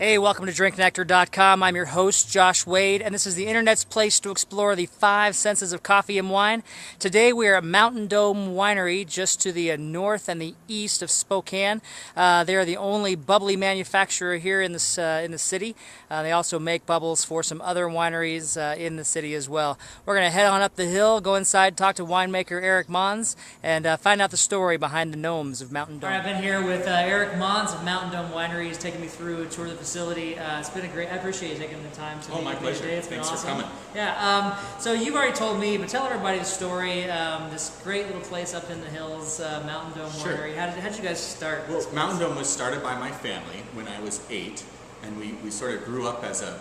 Hey, welcome to drinknectar.com. I'm your host, Josh Wade, and this is the internet's place to explore the five senses of coffee and wine. Today we are at Mountain Dome Winery, just to the north and the east of Spokane. They are the only bubbly manufacturer here in the city. They also make bubbles for some other wineries in the city as well. We're going to head on up the hill, go inside, talk to winemaker Eric Mons, and find out the story behind the gnomes of Mountain Dome. All right, I've been here with Eric Mons of Mountain Dome Winery. He's taking me through a tour of the facility. It's been a great. I appreciate you taking the time to meet my me pleasure. today. It's been Thanks awesome. for coming. Yeah. So you've already told me, but tell everybody the story. This great little place up in the hills, Mountain Dome Winery. How did you guys start? Well, Mountain Dome was started by my family when I was 8, and we sort of grew up as a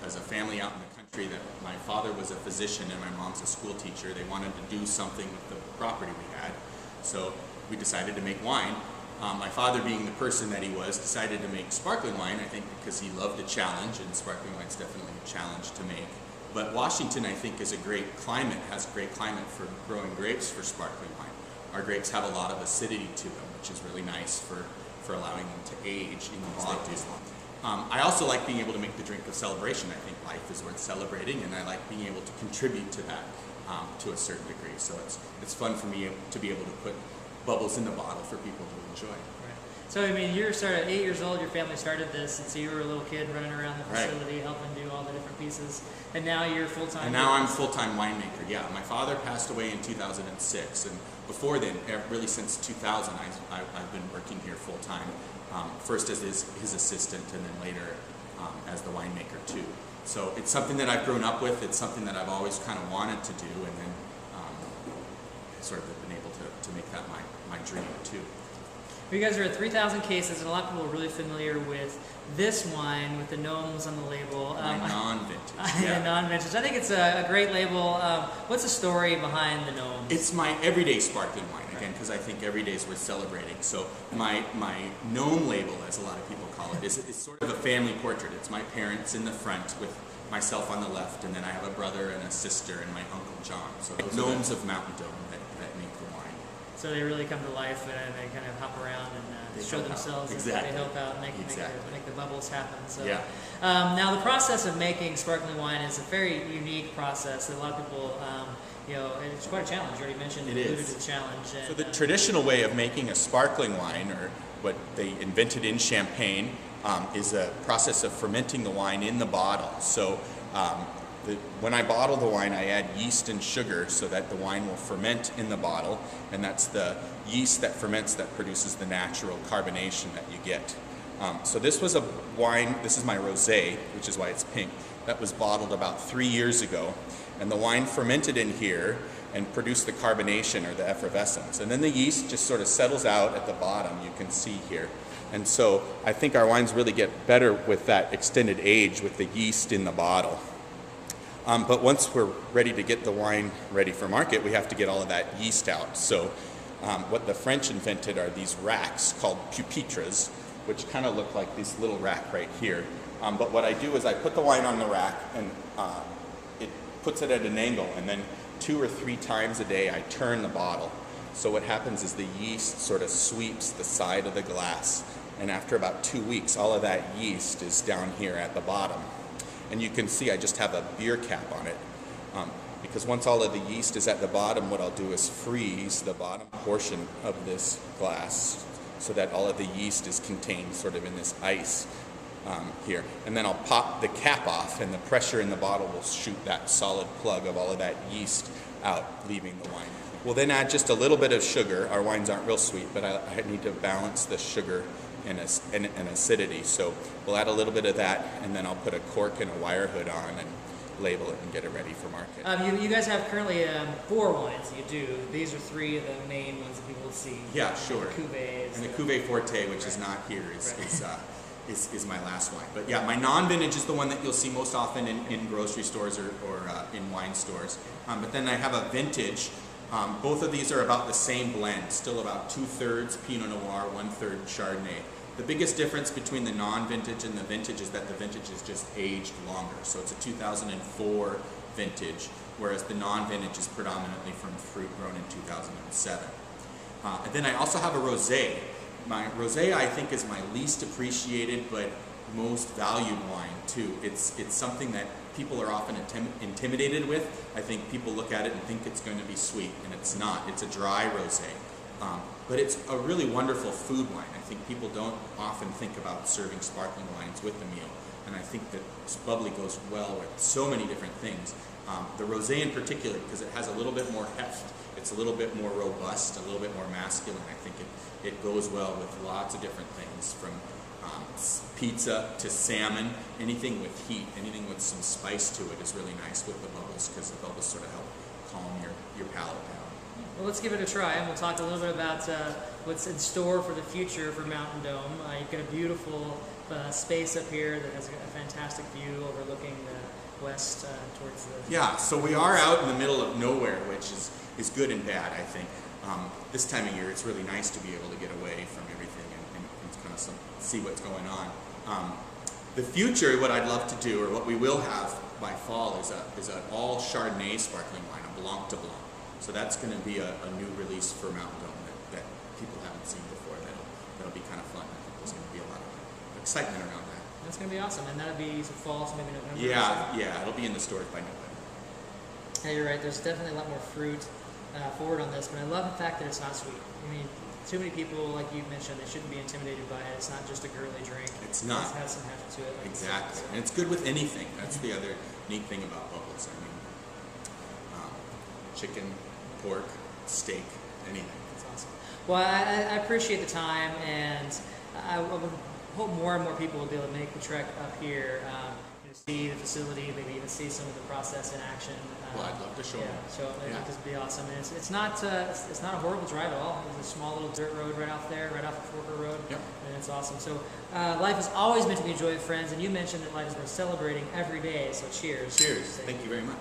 family out in the country. That my father was a physician and my mom's a school teacher. They wanted to do something with the property we had, so we decided to make wine. My father, being the person that he was, decided to make sparkling wine, I think because he loved a challenge, and sparkling wine is definitely a challenge to make. But Washington, I think, is a great climate, has a great climate for growing grapes for sparkling wine. Our grapes have a lot of acidity to them, which is really nice for allowing them to age in these bottles. I also like being able to make the drink of celebration. I think life is worth celebrating, and I like being able to contribute to that to a certain degree. So it's fun for me to be able to put bubbles in the bottle for people to enjoy. Right. So I mean, you're sort of 8 years old. Your family started this, and so you were a little kid running around the facility, helping do all the different pieces. And now you're full time. And now I'm full-time winemaker. Yeah, my father passed away in 2006, and before then, really since 2000, I've been working here full time. First as his assistant, and then later as the winemaker too. So it's something that I've grown up with. It's something that I've always kind of wanted to do, and then sort of been able to make that my dream too. You guys are at 3,000 cases, and a lot of people are really familiar with this wine with the gnomes on the label. My non-vintage. Yeah. Non-vintage. I think it's a great label. What's the story behind the gnomes? It's my everyday sparkling wine, again, because I think every day is worth celebrating. So my gnome label, as a lot of people call it, is sort of a family portrait. It's my parents in the front with myself on the left, and then I have a brother and a sister and my Uncle John. So those gnomes of Mountain Dome that make the wine. So they really come to life, and they kind of hop around and show themselves. Exactly. And they help out and make the bubbles happen. So, yeah. Now the process of making sparkling wine is a very unique process that a lot of people, it's quite a challenge. You already mentioned it alluded is. to the challenge. And, so the traditional way of making a sparkling wine, or what they invented in Champagne, is a process of fermenting the wine in the bottle. So when I bottle the wine, I add yeast and sugar so that the wine will ferment in the bottle, and that's the yeast that ferments that produces the natural carbonation that you get. So this was a wine, this is my rosé, which is why it's pink, that was bottled about 3 years ago, and the wine fermented in here and produced the carbonation, or the effervescence, and then the yeast just sort of settles out at the bottom, you can see here. And so I think our wines really get better with that extended age with the yeast in the bottle. But once we're ready to get the wine ready for market, we have to get all of that yeast out. So what the French invented are these racks called pupitres, which kind of look like this little rack right here. But what I do is I put the wine on the rack, and it puts it at an angle, and then 2 or 3 times a day I turn the bottle. So what happens is the yeast sort of sweeps the side of the glass, and after about 2 weeks, all of that yeast is down here at the bottom. And you can see I just have a beer cap on it, because once all of the yeast is at the bottom, what I'll do is freeze the bottom portion of this glass so that all of the yeast is contained sort of in this ice here. And then I'll pop the cap off, and the pressure in the bottle will shoot that solid plug of all of that yeast out, leaving the wine. We'll then add just a little bit of sugar. Our wines aren't real sweet, but I need to balance the sugar and acidity. So we'll add a little bit of that, and then I'll put a cork and a wire hood on and label it and get it ready for market. You guys have currently 4 wines that you do. These are 3 of the main ones that people will see. Yeah, sure. Cuvées. And the Cuvée Forte, which is not here, is my last wine. But yeah, my non-vintage is the one that you'll see most often in grocery stores or in wine stores. But then I have a vintage. Both of these are about the same blend, still about 2/3 Pinot Noir, 1/3 Chardonnay. The biggest difference between the non-vintage and the vintage is that the vintage is just aged longer. So it's a 2004 vintage, whereas the non-vintage is predominantly from fruit grown in 2007. And then I also have a rosé. My rosé, I think, is my least appreciated, but most valued wine too. It's something that people are often intimidated with. I think people look at it and think it's going to be sweet, and it's not. It's a dry rosé. But it's a really wonderful food wine. I think people don't often think about serving sparkling wines with the meal, and I think that bubbly goes well with so many different things. The rosé in particular, because it has a little bit more heft, it's a little bit more robust, a little bit more masculine. I think it goes well with lots of different things, from pizza to salmon. Anything with heat, anything with some spice to it is really nice with the bubbles, because the bubbles sort of help calm your palate down. Well, let's give it a try, and we'll talk a little bit about what's in store for the future for Mountain Dome. You've got a beautiful space up here that has a fantastic view overlooking the west towards the... Yeah, so we are out in the middle of nowhere, which is good and bad, I think. This time of year, it's really nice to be able to get away from everything and kind of see what's going on. The future, what I'd love to do, or what we will have by fall, is an all Chardonnay sparkling wine, a Blanc de Blanc. So that's going to be a new release for Mountain Dome that people haven't seen before. That'll be kind of fun. I think there's going to be a lot of excitement around that. That's going to be awesome, and that'll be some fall, so maybe November. Yeah, it'll be in the stores by November. Yeah, you're right. There's definitely a lot more fruit forward on this, but I love the fact that it's not sweet. I mean, too many people, like you mentioned, they shouldn't be intimidated by it. It's not just a girly drink. It's not. It has some heft to it. Like exactly, and it's good with anything. That's the other neat thing about bubbles. I mean, chicken, pork, steak, anything. That's awesome. Well, I appreciate the time, and I would hope more and more people will be able to make the trek up here, see the facility, maybe even see some of the process in action. Well, I'd love to show them. So I think this would be awesome. And it's not a horrible drive at all. There's a small little dirt road right off there, right off the Forker Road, and it's awesome. So life is always meant to be enjoyed with friends, and you mentioned that life is worth celebrating every day. So cheers. Cheers. Thank you very much.